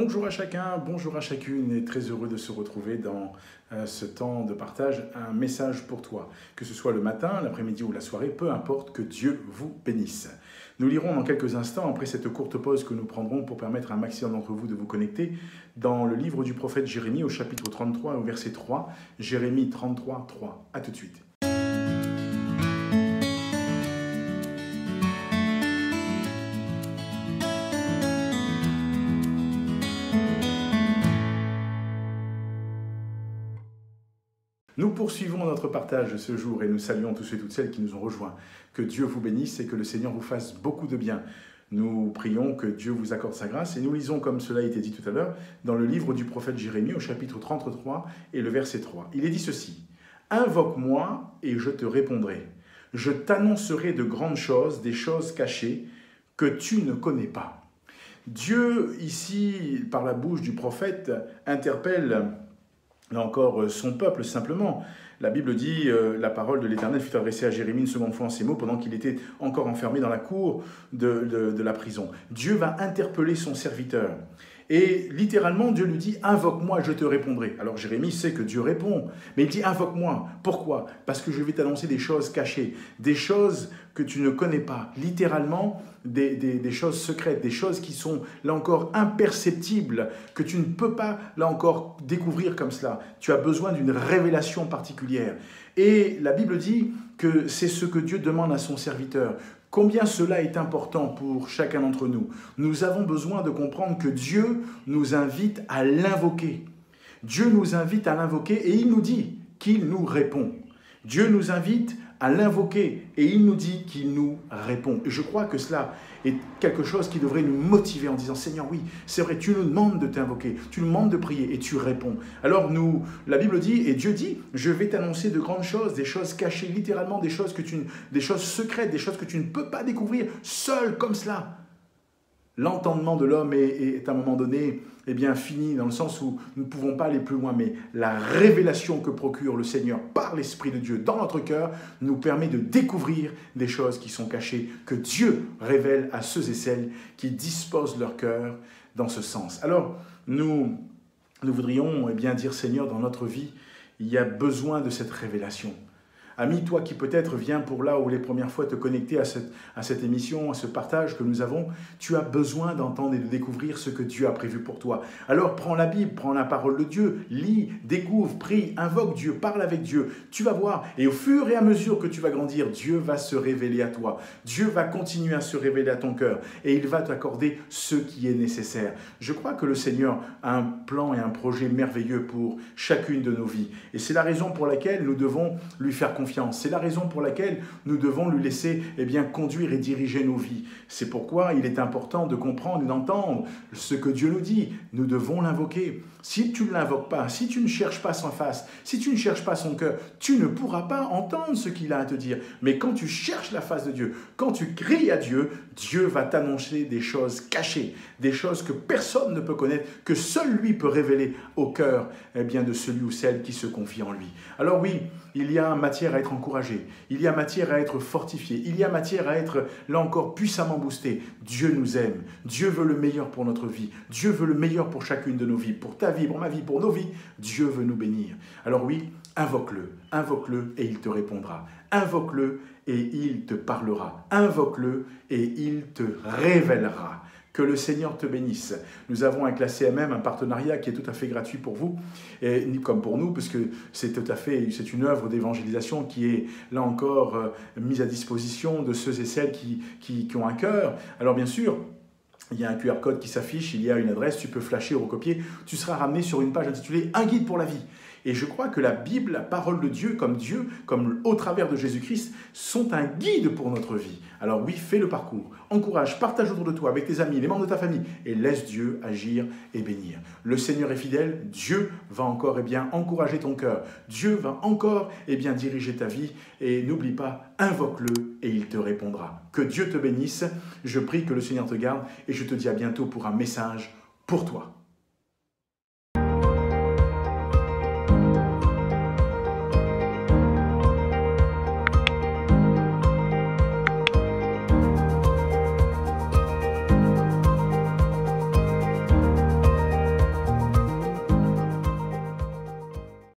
Bonjour à chacun, bonjour à chacune et très heureux de se retrouver dans ce temps de partage. Un message pour toi, que ce soit le matin, l'après-midi ou la soirée, peu importe, que Dieu vous bénisse. Nous lirons dans quelques instants, après cette courte pause que nous prendrons pour permettre à un maximum d'entre vous de vous connecter, dans le livre du prophète Jérémie au chapitre 33 au verset 3, Jérémie 33, 3. À tout de suite. Nous poursuivons notre partage de ce jour et nous saluons tous ceux et toutes celles qui nous ont rejoints. Que Dieu vous bénisse et que le Seigneur vous fasse beaucoup de bien. Nous prions que Dieu vous accorde sa grâce et nous lisons, comme cela a été dit tout à l'heure, dans le livre du prophète Jérémie au chapitre 33 et le verset 3. Il est dit ceci: « Invoque-moi et je te répondrai. Je t'annoncerai de grandes choses, des choses cachées que tu ne connais pas. » Dieu, ici, par la bouche du prophète, interpelle là encore, son peuple, simplement. La Bible dit, la parole de l'Éternel fut adressée à Jérémie une seconde fois en ces mots, pendant qu'il était encore enfermé dans la cour de la prison. Dieu va interpeller son serviteur. Et littéralement, Dieu lui dit « Invoque-moi, je te répondrai ». Alors Jérémie sait que Dieu répond, mais il dit « Invoque-moi ». Pourquoi? Parce que je vais t'annoncer des choses cachées, des choses que tu ne connais pas. Littéralement, des choses secrètes, des choses qui sont, là encore, imperceptibles, que tu ne peux pas, là encore, découvrir comme cela. Tu as besoin d'une révélation particulière. Et la Bible dit que c'est ce que Dieu demande à son serviteur. Combien cela est important pour chacun d'entre nous. Nous avons besoin de comprendre que Dieu nous invite à l'invoquer. Dieu nous invite à l'invoquer et il nous dit qu'il nous répond. Dieu nous invite à l'invoquer et il nous dit qu'il nous répond. Et je crois que cela est quelque chose qui devrait nous motiver en disant « Seigneur, oui, c'est vrai, tu nous demandes de t'invoquer, tu nous demandes de prier et tu réponds. » Alors la Bible dit et Dieu dit « Je vais t'annoncer de grandes choses, des choses cachées, littéralement des choses secrètes, des choses que tu ne peux pas découvrir seul comme cela. » L'entendement de l'homme est à un moment donné fini, dans le sens où nous ne pouvons pas aller plus loin, mais la révélation que procure le Seigneur par l'Esprit de Dieu dans notre cœur nous permet de découvrir des choses qui sont cachées, que Dieu révèle à ceux et celles qui disposent leur cœur dans ce sens. Alors, nous voudrions dire, Seigneur, dans notre vie, il y a besoin de cette révélation. Ami, toi qui peut-être viens pour là ou les premières fois te connecter à cette émission, à ce partage que nous avons, tu as besoin d'entendre et de découvrir ce que Dieu a prévu pour toi. Alors prends la Bible, prends la parole de Dieu, lis, découvre, prie, invoque Dieu, parle avec Dieu. Tu vas voir et au fur et à mesure que tu vas grandir, Dieu va se révéler à toi. Dieu va continuer à se révéler à ton cœur et il va t'accorder ce qui est nécessaire. Je crois que le Seigneur a un plan et un projet merveilleux pour chacune de nos vies. Et c'est la raison pour laquelle nous devons lui faire confiance. C'est la raison pour laquelle nous devons lui laisser conduire et diriger nos vies. C'est pourquoi il est important de comprendre et d'entendre ce que Dieu nous dit. Nous devons l'invoquer. Si tu ne l'invoques pas, si tu ne cherches pas sa face, si tu ne cherches pas son cœur, tu ne pourras pas entendre ce qu'il a à te dire. Mais quand tu cherches la face de Dieu, quand tu cries à Dieu, Dieu va t'annoncer des choses cachées, des choses que personne ne peut connaître, que seul lui peut révéler au cœur de celui ou celle qui se confie en lui. Alors oui, il y a matière à être encouragé, il y a matière à être fortifié, il y a matière à être, là encore, puissamment boosté. Dieu nous aime, Dieu veut le meilleur pour notre vie, Dieu veut le meilleur pour chacune de nos vies, pour ta vie, pour ma vie, pour nos vies. Dieu veut nous bénir. Alors oui, invoque-le et il te répondra. Invoque-le et il te parlera. Invoque-le et il te révélera. Que le Seigneur te bénisse. Nous avons avec la CMM un partenariat qui est tout à fait gratuit pour vous, et comme pour nous, parce que c'est une œuvre d'évangélisation qui est, là encore, mise à disposition de ceux et celles qui ont un cœur. Alors bien sûr, il y a un QR code qui s'affiche, il y a une adresse, tu peux flasher ou recopier, tu seras ramené sur une page intitulée « Un guide pour la vie ». Et je crois que la Bible, la parole de Dieu, comme au travers de Jésus-Christ, sont un guide pour notre vie. Alors oui, fais le parcours, encourage, partage autour de toi, avec tes amis, les membres de ta famille, et laisse Dieu agir et bénir. Le Seigneur est fidèle, Dieu va encore encourager ton cœur, Dieu va encore diriger ta vie, et n'oublie pas, invoque-le et il te répondra. Que Dieu te bénisse, je prie que le Seigneur te garde, et je te dis à bientôt pour un message pour toi.